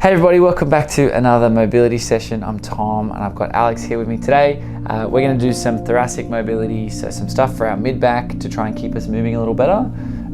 Hey everybody, welcome back to another mobility session. I'm Tom and I've got Alex here with me today. We're going to do some thoracic mobility, so some stuff for our mid-back to try and keep us moving a little better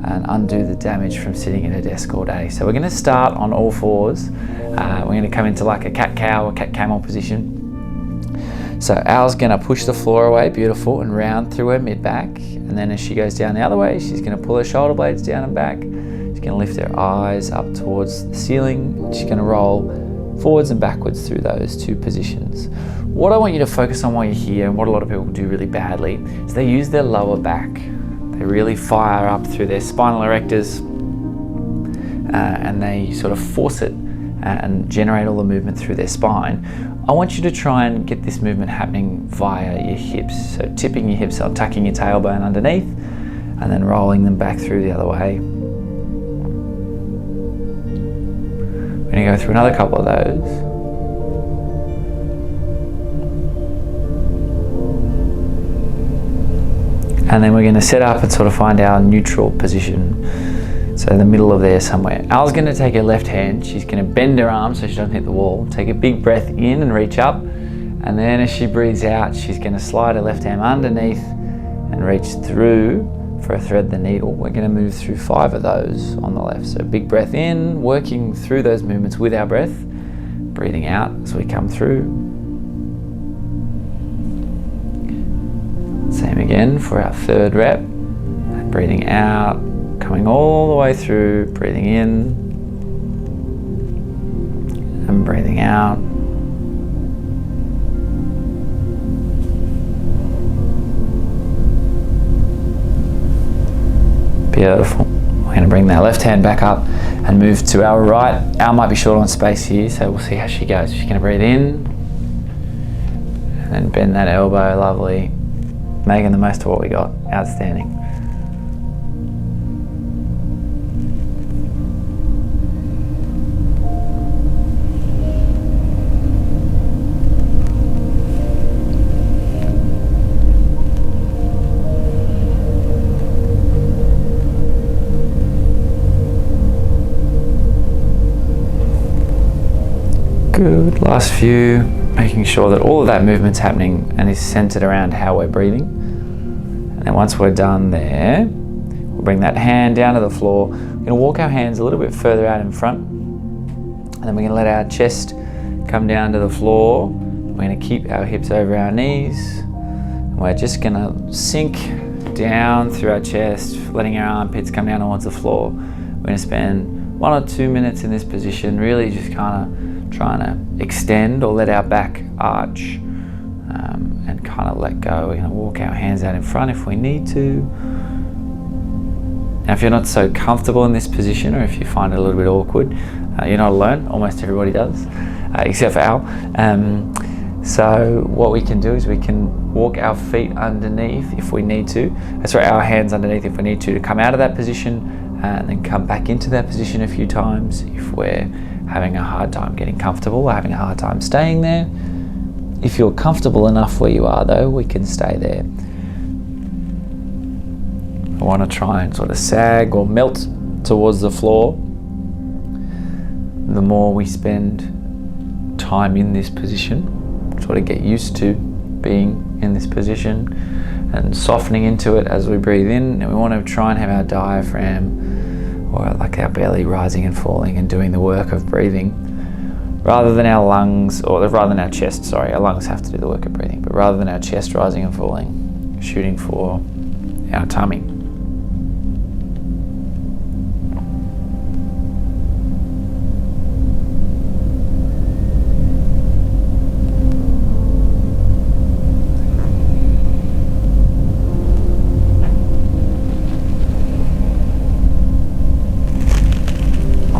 and undo the damage from sitting at a desk all day. So we're going to start on all fours. We're going to come into like a cat-cow or cat-camel position. So Al's going to push the floor away, beautiful, and round through her mid-back. And then as she goes down the other way, she's going to pull her shoulder blades down and back. She's going to lift her eyes up towards the ceiling. She's going to roll forwards and backwards through those two positions. What I want you to focus on while you're here, and what a lot of people do really badly, is they use their lower back. They really fire up through their spinal erectors and they sort of force it and generate all the movement through their spine. I want you to try and get this movement happening via your hips. So tipping your hips up, tucking your tailbone underneath, and then rolling them back through the other way. We're going to go through another couple of those. And then we're going to set up and sort of find our neutral position. So in the middle of there somewhere. Al's going to take her left hand. She's going to bend her arm so she doesn't hit the wall. Take a big breath in and reach up. And then as she breathes out, she's going to slide her left arm underneath and reach through for a thread the needle. We're going to move through 5 of those on the left. So big breath in, working through those movements with our breath, breathing out as we come through. Same again for our 3rd rep, and breathing out, coming all the way through, breathing in and breathing out. Beautiful. We're going to bring that left hand back up and move to our right. Al might be short on space here, so we'll see how she goes. She's going to breathe in and then bend that elbow, lovely. Making the most of what we got. Outstanding. Good, last few, making sure that all of that movement's happening and is centered around how we're breathing. And then once we're done there, we'll bring that hand down to the floor. We're going to walk our hands a little bit further out in front, and then we're going to let our chest come down to the floor. We're going to keep our hips over our knees, and we're just going to sink down through our chest, letting our armpits come down towards the floor. We're going to spend 1 or 2 minutes in this position, really just kind of trying to extend or let our back arch and kind of let go. We're going to walk our hands out in front if we need to. Now if you're not so comfortable in this position, or if you find it a little bit awkward, you're not alone. Almost everybody does, except for Al. So what we can do is we can walk our feet underneath if we need to. That's right, our hands underneath if we need to come out of that position and then come back into that position a few times if we're having a hard time getting comfortable or having a hard time staying there. If you're comfortable enough where you are though, we can stay there. I want to try and sort of sag or melt towards the floor. The more we spend time in this position, sort of get used to being in this position and softening into it as we breathe in, and we want to try and have our diaphragm or like our belly rising and falling and doing the work of breathing rather than our lungs, or rather than our chest, sorry, our lungs have to do the work of breathing, but rather than our chest rising and falling, shooting for our tummy.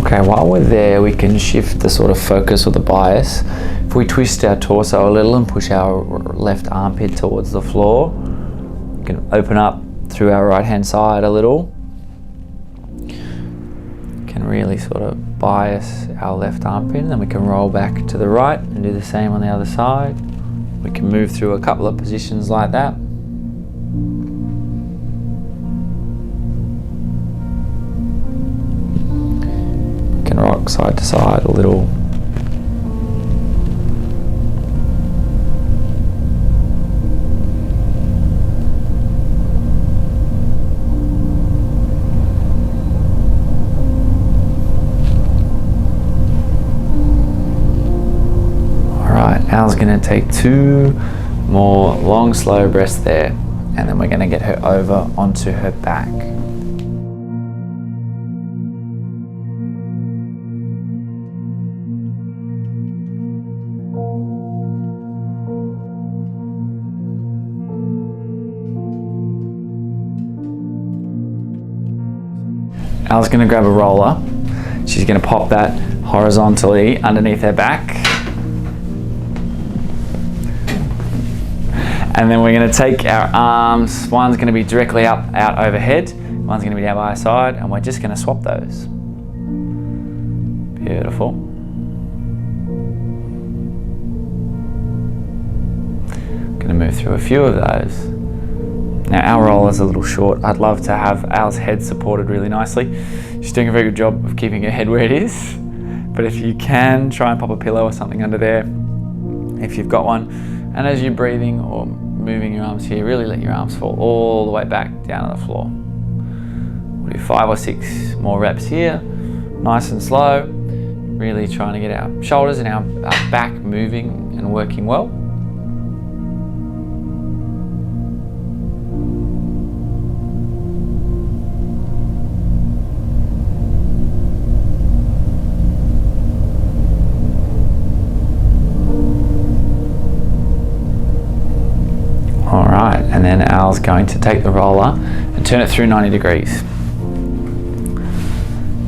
Okay, while we're there, we can shift the sort of focus or the bias. If we twist our torso a little and push our left armpit towards the floor, we can open up through our right hand side a little. Can really sort of bias our left armpit, and then we can roll back to the right and do the same on the other side. We can move through a couple of positions like that. Rock side to side a little. Al's gonna take 2 more long, slow breaths there, and then we're gonna get her over onto her back. Al's gonna grab a roller. She's gonna pop that horizontally underneath her back. And then we're gonna take our arms, one's gonna be directly up, out overhead, one's gonna be down by our side, and we're just gonna swap those. Beautiful. Gonna move through a few of those. Now our roller's a little short. I'd love to have Al's head supported really nicely. She's doing a very good job of keeping her head where it is. But if you can, try and pop a pillow or something under there, if you've got one. And as you're breathing or moving your arms here, really let your arms fall all the way back down to the floor. We'll do 5 or 6 more reps here, nice and slow. Really trying to get our shoulders and our back moving and working well. Alright, and then Al's going to take the roller and turn it through 90 degrees.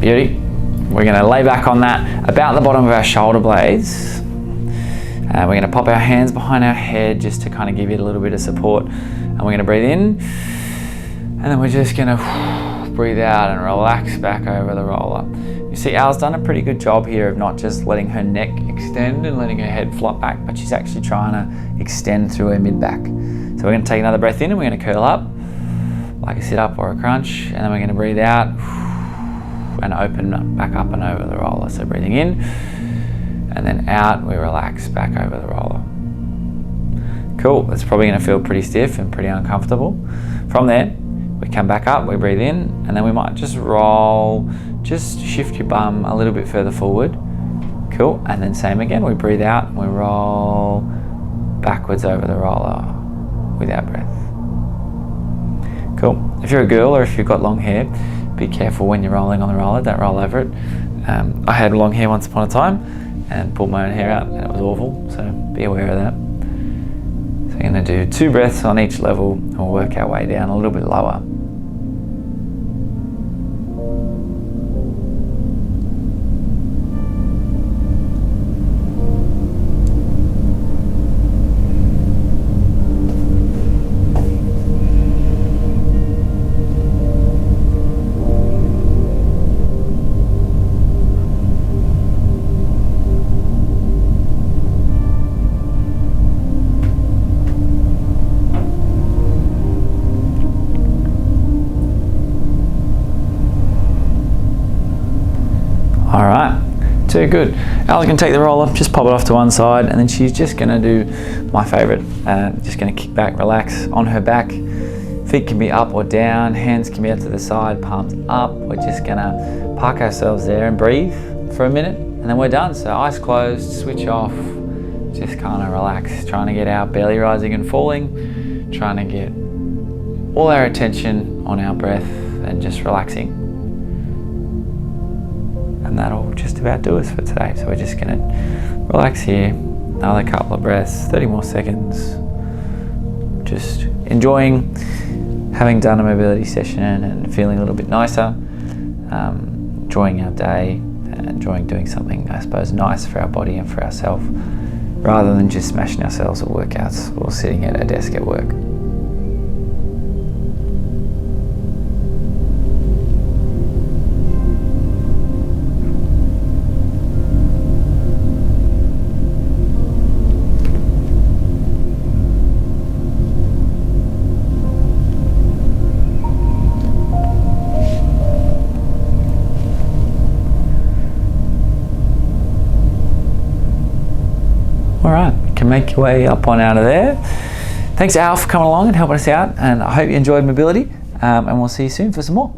Beauty. We're going to lay back on that about the bottom of our shoulder blades. We're going to pop our hands behind our head just to kind of give it a little bit of support. And we're going to breathe in. And then we're just going to breathe out and relax back over the roller. You see, Al's done a pretty good job here of not just letting her neck extend and letting her head flop back, but she's actually trying to extend through her mid-back. So we're going to take another breath in and we're going to curl up like a sit-up or a crunch, and then we're going to breathe out and open back up and over the roller. So breathing in and then out, we relax back over the roller. Cool, that's probably going to feel pretty stiff and pretty uncomfortable. From there, we come back up, we breathe in, and then we might just roll, just shift your bum a little bit further forward. Cool, and then same again, we breathe out and we roll backwards over the roller with our breath. Cool. If you're a girl or if you've got long hair, be careful when you're rolling on the roller, don't roll over it. I had long hair once upon a time and pulled my own hair out and it was awful, so be aware of that. So we're going to do 2 breaths on each level and we'll work our way down a little bit lower. All right, too good. Al's gonna take the roller, just pop it off to one side, and then she's just gonna do my favorite. Just gonna kick back, relax on her back. Feet can be up or down, hands can be out to the side, palms up. We're just gonna park ourselves there and breathe for a minute, and then we're done. So eyes closed, switch off, just kind of relax, trying to get our belly rising and falling, trying to get all our attention on our breath and just relaxing. And that'll just about do us for today. So we're just gonna relax here, another couple of breaths, 30 more seconds. Just enjoying having done a mobility session and feeling a little bit nicer, enjoying our day, and enjoying doing something, I suppose, nice for our body and for ourselves, rather than just smashing ourselves at workouts or sitting at a desk at work. All right, you can make your way up on out of there. Thanks, Al, for coming along and helping us out, and I hope you enjoyed mobility, and we'll see you soon for some more.